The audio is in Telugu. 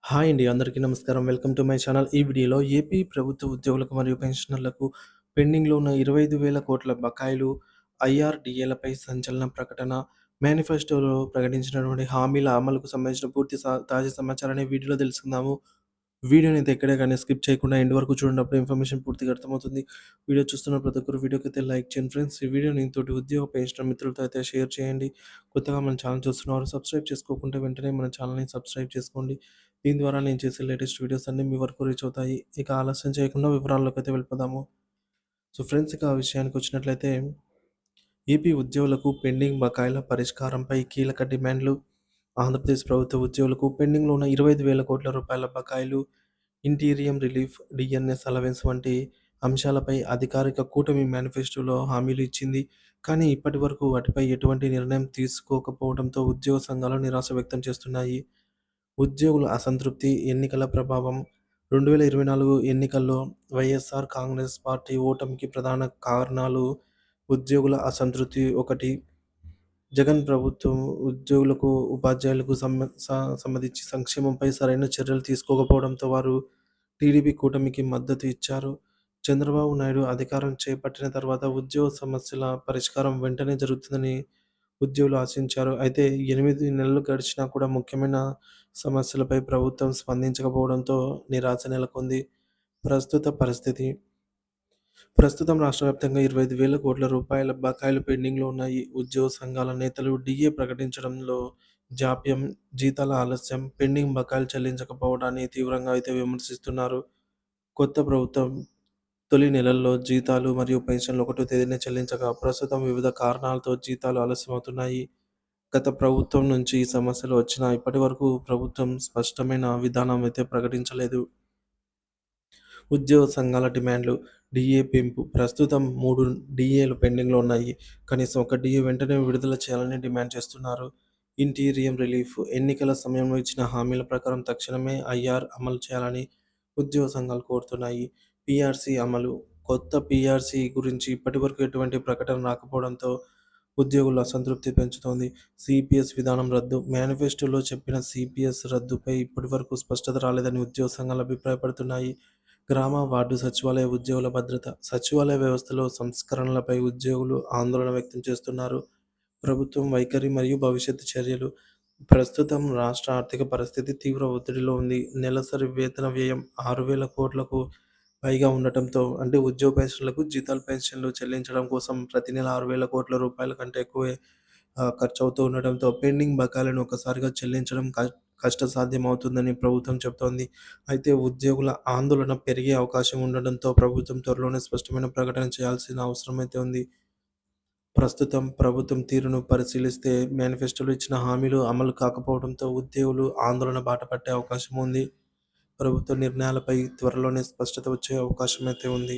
హాయ్ అండి. అందరికీ నమస్కారం. Welcome to my channel. ఈ వీడియోలో ఏపీ ప్రభుత్వ ఉద్యోగులకు మరియు పెన్షనర్లకు పెండింగ్‌లో ఉన్న 25,000 కోట్ల బకాయిలు, ఐఆర్‌డీఏలపై సంచలన ప్రకటన, మేనిఫెస్టోలో ప్రకటించినటువంటి హామీల అమలుకు సంబంధించిన పూర్తి తాజా సమాచారాన్ని వీడియోలో తెలుసుకుందాము. వీడియోనైతే ఎక్కడ గాని స్కిప్ చేయకుండా ఎండ్ వరకు చూడండి. అప్పుడు ఇన్ఫర్మేషన్ పూర్తిగా అర్థమవుతుంది. వీడియో చూస్తున్న ప్రతి ఒక్కరు వీడియోకైతే లైక్ చేయండి ఫ్రెండ్స్. ఈ వీడియోని తోటి ఉద్యోగ పెన్షనర్ మిత్రులతో అయితే షేర్ చేయండి. కొత్తగా మన ఛానల్ చూస్తున్నవారు సబ్స్క్రైబ్ చేసుకోకుంటే వెంటనే మన ఛానల్‌ని సబ్స్క్రైబ్ చేసుకోండి. దీని ద్వారా నేను చేసే లేటెస్ట్ వీడియోస్ అన్నీ మీ వరకు రీచ్ అవుతాయి. ఇక ఆలస్యం చేయకుండా వివరాల్లోకైతే వెళ్ళిపోదాము. సో ఫ్రెండ్స్, ఇక ఆ విషయానికొచ్చినట్లయితే ఏపీ ఉద్యోగులకు పెండింగ్ బకాయిల పరిష్కారంపై కీలక డిమాండ్లు. ఆంధ్రప్రదేశ్ ప్రభుత్వ ఉద్యోగులకు పెండింగ్‌లో ఉన్న 25,000 కోట్ల రూపాయల బకాయిలు, ఇంటీరియం రిలీఫ్, డీఎన్ఎస్ అలవెన్స్ వంటి అంశాలపై అధికారిక కూటమి మేనిఫెస్టోలో హామీలు ఇచ్చింది. కానీ ఇప్పటివరకు వాటిపై ఎటువంటి నిర్ణయం తీసుకోకపోవడంతో ఉద్యోగ సంఘాలు నిరాశ వ్యక్తం చేస్తున్నాయి. ఉద్యోగుల అసంతృప్తి, ఎన్నికల ప్రభావం. 2024 ఎన్నికల్లో వైఎస్ఆర్ కాంగ్రెస్ పార్టీ ఓటమికి ప్రధాన కారణాలు ఉద్యోగుల అసంతృప్తి ఒకటి. జగన్ ప్రభుత్వం ఉద్యోగులకు, ఉపాధ్యాయులకు సంబంధించి సంక్షేమంపై సరైన చర్యలు తీసుకోకపోవడంతో వారు టీడీపీ కూటమికి మద్దతు ఇచ్చారు. చంద్రబాబు నాయుడు అధికారం చేపట్టిన తర్వాత ఉద్యోగ సమస్యల పరిష్కారం వెంటనే జరుగుతుందని ఉద్యోగులు ఆశించారు. అయితే 8 నెలలు గడిచినా కూడా ముఖ్యమైన సమస్యలపై ప్రభుత్వం స్పందించకపోవడంతో నిరాశ నెలకొంది. ప్రస్తుత పరిస్థితి. ప్రస్తుతం రాష్ట్ర వ్యాప్తంగా 25,000 కోట్ల రూపాయల బకాయిలు పెండింగ్‌లో ఉన్నాయి. ఉద్యోగ సంఘాల నేతలు డీఏ ప్రకటించడంలో జాప్యం, జీతాల ఆలస్యం, పెండింగ్ బకాయిలు చెల్లించకపోవడాన్ని తీవ్రంగా అయితే విమర్శిస్తున్నారు. కొత్త ప్రభుత్వం తొలి నెలల్లో జీతాలు మరియు పెన్షన్లు ఒకటో తేదీన చెల్లించగా, ప్రస్తుతం వివిధ కారణాలతో జీతాలు ఆలస్యమవుతున్నాయి. గత ప్రభుత్వం నుంచి ఈ సమస్యలు వచ్చినా ఇప్పటివరకు ప్రభుత్వం స్పష్టమైన విధానం అయితే ప్రకటించలేదు. ఉద్యోగ సంఘాల డిమాండ్లు. డీఏ పెంపు. ప్రస్తుతం 3 డీఏలు పెండింగ్‌లో ఉన్నాయి. కనీసం ఒక డీఏ వెంటనే విడుదల చేయాలని డిమాండ్ చేస్తున్నారు. Interim relief. ఎన్నికల సమయంలో ఇచ్చిన హామీల ప్రకారం తక్షణమే ఐఆర్ అమలు చేయాలని ఉద్యోగ సంఘాలు కోరుతున్నాయి. పీఆర్సీ అమలు. కొత్త పీఆర్సీ గురించి ఇప్పటివరకు ఎటువంటి ప్రకటన రాకపోవడంతో ఉద్యోగుల అసంతృప్తి పెంచుతోంది. సీపీఎస్ విధానం రద్దు. మేనిఫెస్టోలో చెప్పిన సీపీఎస్ రద్దుపై ఇప్పటివరకు స్పష్టత రాలేదని ఉద్యోగ సంఘాలు అభిప్రాయపడుతున్నాయి. గ్రామ, వార్డు సచివాలయ ఉద్యోగుల భద్రత. సచివాలయ వ్యవస్థలో సంస్కరణలపై ఉద్యోగులు ఆందోళన వ్యక్తం చేస్తున్నారు. ప్రభుత్వం వైఖరి మరియు భవిష్యత్తు చర్యలు. ప్రస్తుతం రాష్ట్ర ఆర్థిక పరిస్థితి తీవ్ర ఒత్తిడిలో ఉంది. నెలసరి వేతన వ్యయం 6,000 కోట్లకు పైగా ఉండటంతో, అంటే ఉద్యోగ పెన్షన్లకు, జీతాలు, పెన్షన్లు చెల్లించడం కోసం ప్రతి నెల 6,000 కోట్ల రూపాయల కంటే ఎక్కువే ఖర్చవుతూ ఉండటంతో పెండింగ్ బకాయిలను ఒక్కసారిగా చెల్లించడం కష్టసాధ్యమవుతుందని ప్రభుత్వం చెబుతోంది. అయితే ఉద్యోగుల ఆందోళన పెరిగే అవకాశం ఉండడంతో ప్రభుత్వం త్వరలోనే స్పష్టమైన ప్రకటన చేయాల్సిన అవసరమైతే ఉంది. ప్రస్తుతం ప్రభుత్వం తీరును పరిశీలిస్తే మేనిఫెస్టోలో ఇచ్చిన హామీలు అమలు కాకపోవడంతో ఉద్యోగులు ఆందోళన బాట పట్టే అవకాశం ఉంది. ప్రభుత్వ నిర్ణయాలపై త్వరలోనే స్పష్టత వచ్చే అవకాశమైతే ఉంది.